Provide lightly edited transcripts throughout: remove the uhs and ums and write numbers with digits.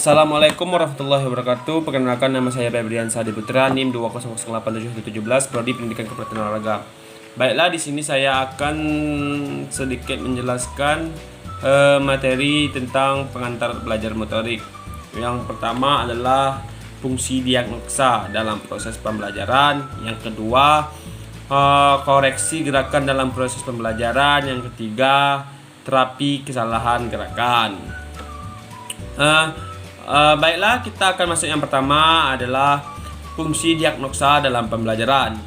Assalamualaikum warahmatullahi wabarakatuh. Perkenalkan, nama saya Febrian Sadi Putra, NIM 200087117, Prodi Pendidikan Kepelatihan Olahraga. Baiklah, di sini saya akan sedikit menjelaskan materi tentang pengantar belajar motorik. Yang pertama adalah fungsi diagnosa dalam proses pembelajaran. Yang kedua, koreksi gerakan dalam proses pembelajaran. Yang ketiga, terapi kesalahan gerakan. Baiklah, kita akan masuk yang pertama adalah fungsi diagnosa dalam pembelajaran.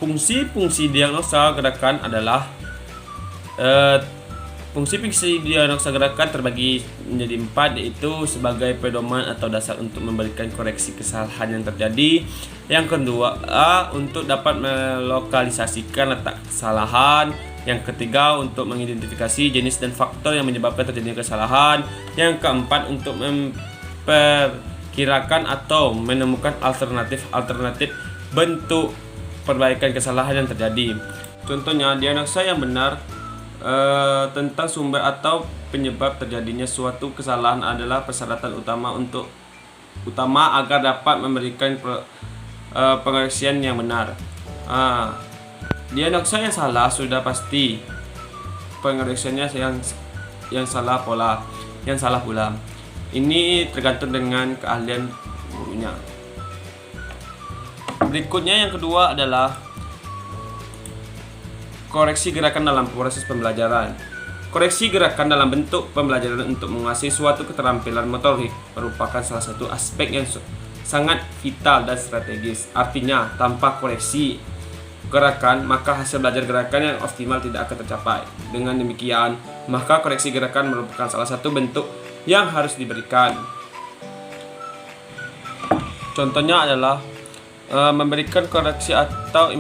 Fungsi diagnosa gerakan adalah fungsi diagnosa gerakan terbagi menjadi 4, yaitu sebagai pedoman atau dasar untuk memberikan koreksi kesalahan yang terjadi. Yang kedua, untuk dapat melokalisasikan letak kesalahan. Yang ketiga, untuk mengidentifikasi jenis dan faktor yang menyebabkan terjadinya kesalahan. Yang keempat, untuk memperkirakan atau menemukan alternatif bentuk perbaikan kesalahan yang terjadi. Contohnya, diagnosa yang benar tentang sumber atau penyebab terjadinya suatu kesalahan adalah persyaratan utama agar dapat memberikan pengoreksian yang benar. Diagnosa yang salah sudah pasti pengoreksiannya yang salah pula. Ini tergantung dengan keahlian gurunya. Berikutnya, yang kedua adalah koreksi gerakan dalam proses pembelajaran. Koreksi gerakan dalam bentuk pembelajaran untuk menguasai suatu keterampilan motorik merupakan salah satu aspek yang sangat vital dan strategis. Artinya, tanpa koreksi gerakan, maka hasil belajar gerakan yang optimal tidak akan tercapai. Dengan demikian, maka koreksi gerakan merupakan salah satu bentuk yang harus diberikan. Contohnya adalah memberikan koreksi atau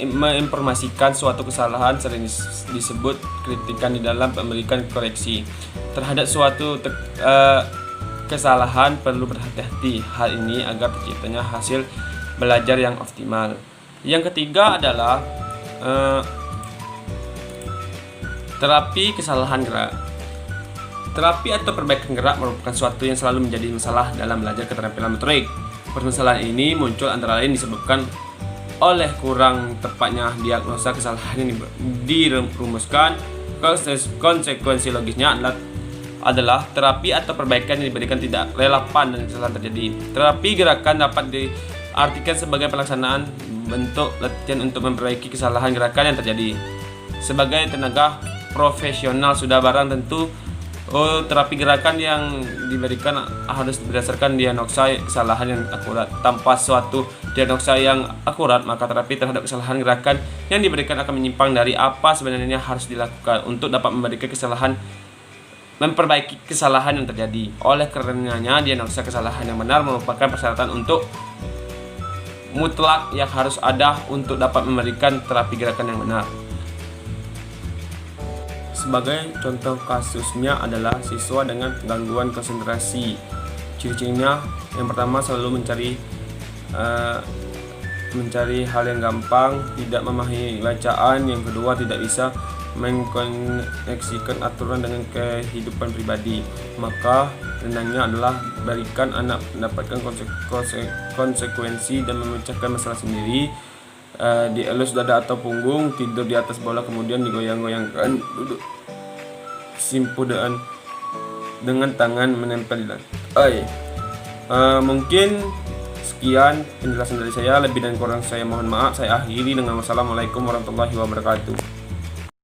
menginformasikan suatu kesalahan sering disebut kritikan. Di dalam memberikan koreksi terhadap suatu kesalahan perlu berhati-hati hal ini agar terciptanya hasil belajar yang optimal. Yang ketiga adalah terapi kesalahan gerak. Terapi atau perbaikan gerak merupakan suatu yang selalu menjadi masalah dalam belajar keterampilan motorik. Permasalahan ini muncul antara lain disebabkan oleh kurang tepatnya diagnosa kesalahan yang dirumuskan. Konsekuensi logisnya adalah terapi atau perbaikan yang diberikan tidak relevan dan kesalahan terjadi. Terapi gerakan dapat diartikan sebagai pelaksanaan bentuk latihan untuk memperbaiki kesalahan gerakan yang terjadi. Sebagai tenaga profesional sudah barang tentu terapi gerakan yang diberikan harus berdasarkan diagnosa kesalahan yang akurat. Tanpa suatu diagnosa yang akurat, maka terapi terhadap kesalahan gerakan yang diberikan akan menyimpang dari apa sebenarnya harus dilakukan untuk dapat memperbaiki kesalahan yang terjadi. Oleh karenanya, diagnosa kesalahan yang benar merupakan persyaratan untuk mutlak yang harus ada untuk dapat memberikan terapi gerakan yang benar. Sebagai contoh kasusnya adalah siswa dengan gangguan konsentrasi. Ciri-cirinya, yang pertama, selalu mencari hal yang gampang, tidak memahami bacaan. Yang kedua, tidak bisa mengkoneksikan aturan dengan kehidupan pribadi. Maka rendangnya adalah berikan anak mendapatkan konsekuensi dan memecahkan masalah sendiri. Dielus dada atau punggung, tidur di atas bola kemudian digoyang-goyangkan, duduk simpu dengan tangan menempel di lantai. Mungkin sekian penjelasan dari saya. Lebih dan kurang saya mohon maaf. Saya akhiri dengan wassalamualaikum warahmatullahi wabarakatuh.